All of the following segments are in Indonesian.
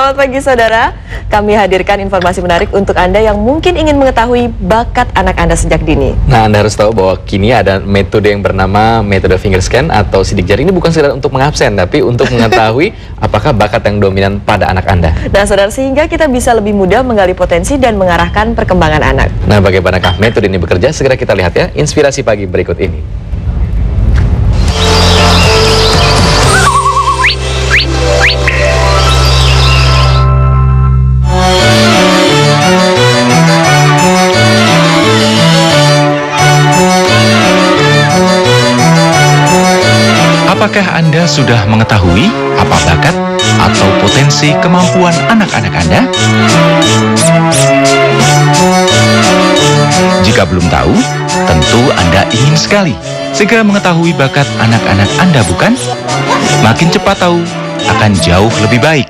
Selamat pagi saudara, kami hadirkan informasi menarik untuk Anda yang mungkin ingin mengetahui bakat anak Anda sejak dini. Nah, Anda harus tahu bahwa kini ada metode yang bernama metode finger scan atau sidik jari. Ini bukan sekedar untuk mengabsen, tapi untuk mengetahui apakah bakat yang dominan pada anak Anda. Nah saudara, sehingga kita bisa lebih mudah menggali potensi dan mengarahkan perkembangan anak. Nah, bagaimanakah metode ini bekerja? Segera kita lihat ya, inspirasi pagi berikut ini. Apakah Anda sudah mengetahui apa bakat atau potensi kemampuan anak-anak Anda? Jika belum tahu, tentu Anda ingin sekali segera mengetahui bakat anak-anak Anda, bukan? Makin cepat tahu, akan jauh lebih baik,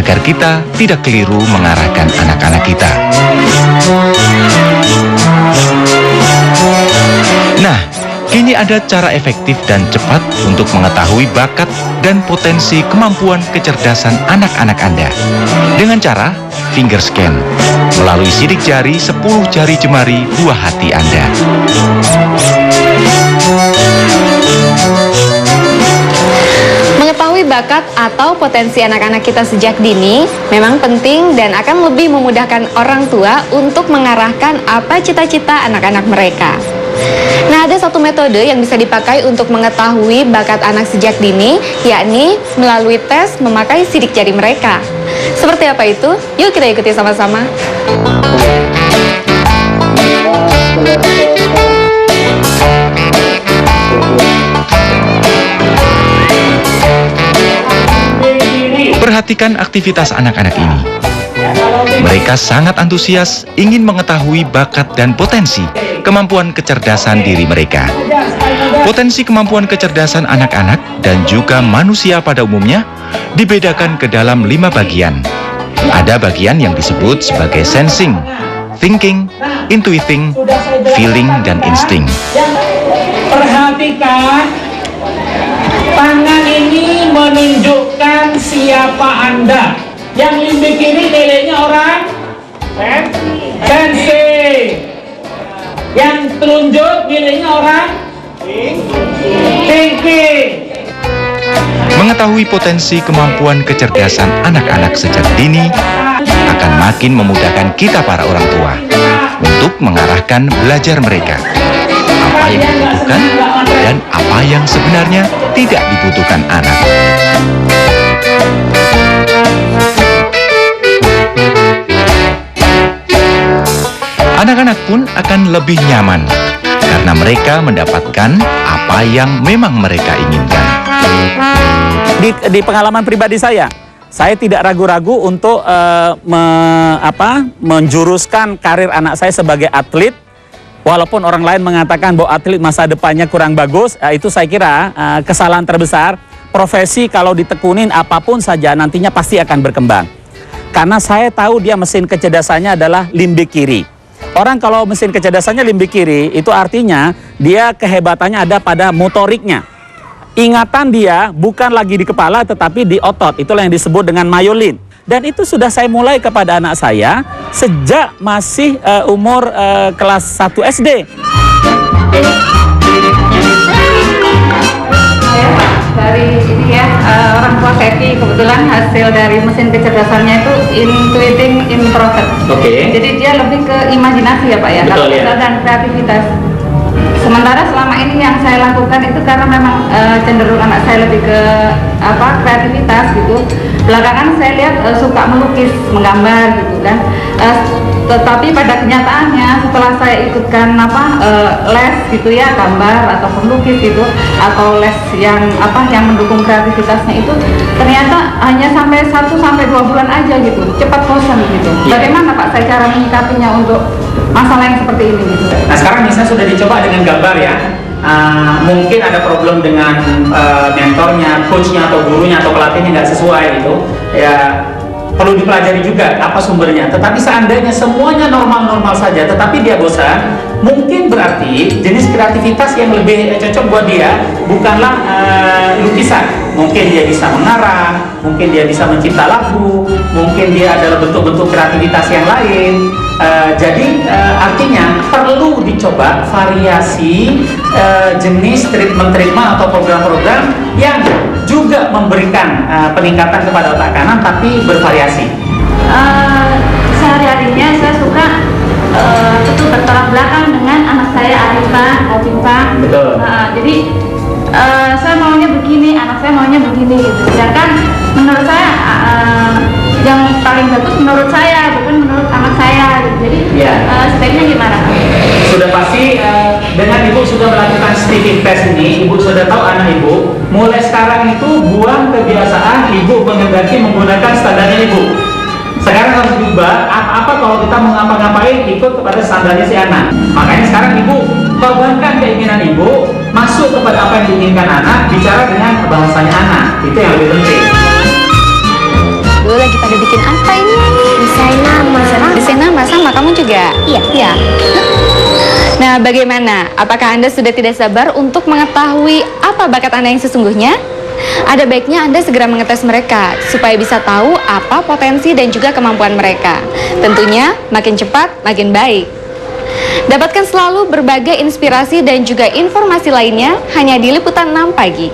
agar kita tidak keliru mengarahkan anak-anak kita. Nah, kini ada cara efektif dan cepat untuk mengetahui bakat dan potensi kemampuan kecerdasan anak-anak Anda. Dengan cara finger scan, melalui sidik jari 10 jari jemari buah hati Anda. Mengetahui bakat atau potensi anak-anak kita sejak dini memang penting dan akan lebih memudahkan orang tua untuk mengarahkan apa cita-cita anak-anak mereka. Nah, ada satu metode yang bisa dipakai untuk mengetahui bakat anak sejak dini, yakni melalui tes memakai sidik jari mereka. Seperti apa itu? Yuk kita ikuti sama-sama. Perhatikan aktivitas anak-anak ini. Mereka sangat antusias ingin mengetahui bakat dan potensi kemampuan kecerdasan diri mereka. Potensi kemampuan kecerdasan anak-anak dan juga manusia pada umumnya dibedakan ke dalam 5 bagian. Ada bagian yang disebut sebagai sensing, thinking, intuiting, feeling, dan insting. Perhatikan, tangan ini menunjukkan siapa Anda. Yang limbik kiri nilainya orang sensing. Yang telunjuk nilainya orang thinking. Mengetahui potensi kemampuan kecerdasan anak-anak sejak dini akan makin memudahkan kita para orang tua untuk mengarahkan belajar mereka. Apa yang dibutuhkan dan apa yang sebenarnya tidak dibutuhkan anak. Anak-anak pun akan lebih nyaman karena mereka mendapatkan apa yang memang mereka inginkan. Di pengalaman pribadi saya tidak ragu-ragu untuk menjuruskan karir anak saya sebagai atlet. Walaupun orang lain mengatakan bahwa atlet masa depannya kurang bagus, itu saya kira kesalahan terbesar. Profesi kalau ditekunin apapun saja nantinya pasti akan berkembang. Karena saya tahu dia mesin kecerdasannya adalah limbik kiri. Orang kalau mesin kecerdasannya limbik kiri, itu artinya dia kehebatannya ada pada motoriknya. Ingatan dia bukan lagi di kepala tetapi di otot. Itulah yang disebut dengan myelin. Dan itu sudah saya mulai kepada anak saya sejak masih umur kelas 1 SD. Dari ini ya, orang tua Sepi kebetulan hasil dari mesin kecerdasannya itu intuiting introvert. Jadi dia lebih ke imajinasi ya Pak ya, dan kreativitas. Sementara selama ini yang saya lakukan itu karena memang cenderung anak saya lebih ke kreativitas gitu. Belakangan saya lihat suka melukis, menggambar gitu kan. Tetapi pada kenyataannya setelah saya ikutkan les gitu ya, gambar ataupun lukis gitu, atau les yang mendukung kreativitasnya itu ternyata hanya sampai 1 sampai 2 bulan aja gitu, cepat bosan gitu. Bagaimana Pak saya cara menyikapinya untuk masalah yang seperti ini gitu? Nah sekarang misalnya sudah dicoba dengan gambar ya, mungkin ada problem dengan mentornya, coachnya atau gurunya atau pelatihnya nggak sesuai gitu ya, perlu dipelajari juga apa sumbernya. Tetapi seandainya semuanya normal-normal saja tetapi dia bosan, Mungkin berarti jenis kreativitas yang lebih cocok buat dia bukanlah lukisan. Mungkin dia bisa mengarang, mungkin dia bisa mencipta lagu, mungkin dia adalah bentuk-bentuk kreativitas yang lain. Jadi artinya perlu dicoba variasi jenis treatment atau program-program yang juga memberikan peningkatan kepada otak kanan tapi bervariasi. Sehari-harinya saya suka itu bertolak belakang dengan anak saya Arifah. Betul. Jadi saya maunya begini, anak saya maunya begini gitu. Sedangkan menurut saya yang paling bagus menurut saya, bukan menurut anak saya gitu. Jadi sebaiknya gimana? Sudah pasti dengan ibu sudah melakukan speaking test ini, ibu sudah tahu anak ibu mulai sekarang itu buang kebiasaan ibu menggunakan standarnya ibu. Sekarang harus diubah, apa-apa kalau kita mau ngapa-ngapain ikut kepada standarnya si anak. Makanya sekarang ibu korbankan keinginan ibu, masuk kepada apa yang diinginkan anak, bicara dengan bahasanya anak. Itu yang lebih penting. Dulu lagi pada bikin apa ini? Desain nama. Desain nama sama kamu juga? Iya. Nah, bagaimana? Apakah Anda sudah tidak sabar untuk mengetahui apa bakat Anda yang sesungguhnya? Ada baiknya Anda segera mengetes mereka supaya bisa tahu apa potensi dan juga kemampuan mereka. Tentunya makin cepat makin baik. Dapatkan selalu berbagai inspirasi dan juga informasi lainnya hanya di Liputan 6 Pagi.